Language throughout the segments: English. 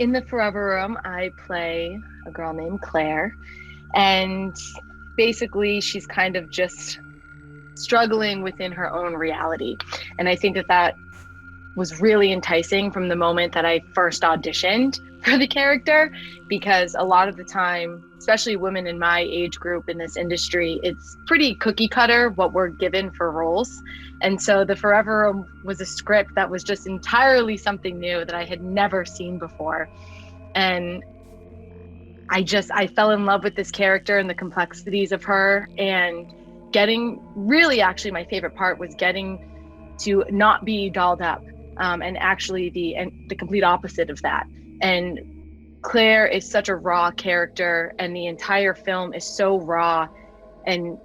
In the Forever Room, I play a girl named Claire, and basically she's kind of just struggling within her own reality. And I think that that was really enticing from the moment that I first auditioned for the character, because a lot of the time, especially women in my age group in this industry, it's pretty cookie cutter what we're given for roles. And so the Forever Room was a script that was just entirely something new that I had never seen before. And I fell in love with this character and the complexities of her, and getting really, actually my favorite part was getting to not be dolled up, and actually the complete opposite of that. And Claire is such a raw character, and the entire film is so raw and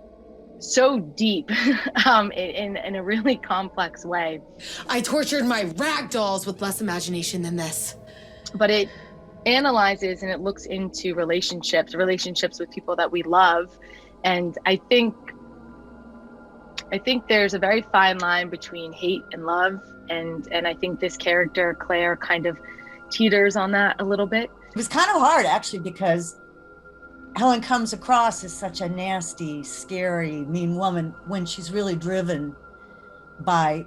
so deep, in a really complex way. I tortured my rag dolls with less imagination than this. But it analyzes and it looks into relationships with people that we love. And I think there's a very fine line between hate and love. And I think this character, Claire, kind of teeters on that a little bit. It was kind of hard, actually, because Helen comes across as such a nasty, scary, mean woman when she's really driven by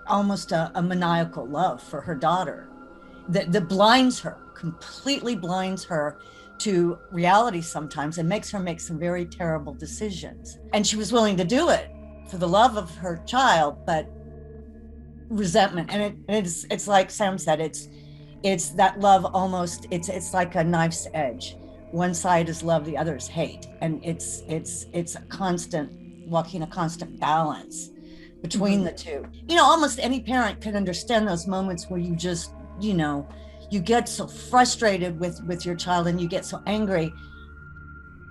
almost a maniacal love for her daughter that blinds her, completely blinds her to reality sometimes, and makes her make some very terrible decisions. And she was willing to do it for the love of her child, but resentment. And it's like Sam said, it's that love almost, it's like a knife's edge. One side is love, the other is hate. And it's a constant, walking a constant balance between the two. You know, almost any parent can understand those moments where you just, you get so frustrated with your child and you get so angry,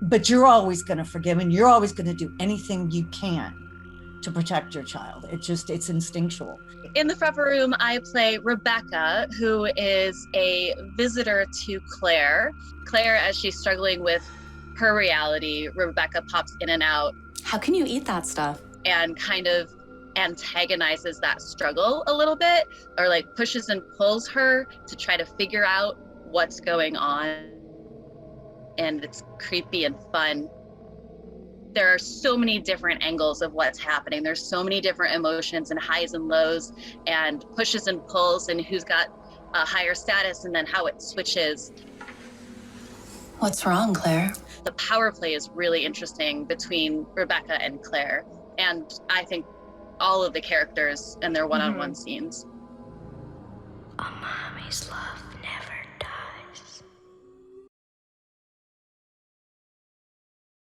but you're always going to forgive and you're always going to do anything you can to protect your child. It's instinctual. In the Forever Room, I play Rebecca, who is a visitor to Claire. Claire, as she's struggling with her reality, Rebecca pops in and out. How can you eat that stuff? And kind of antagonizes that struggle a little bit, or like pushes and pulls her to try to figure out what's going on. And it's creepy and fun. There are so many different angles of what's happening. There's so many different emotions and highs and lows and pushes and pulls, and who's got a higher status, and then how it switches. What's wrong, Claire? The power play is really interesting between Rebecca and Claire. And I think all of the characters and their one-on-one scenes. A mommy's love never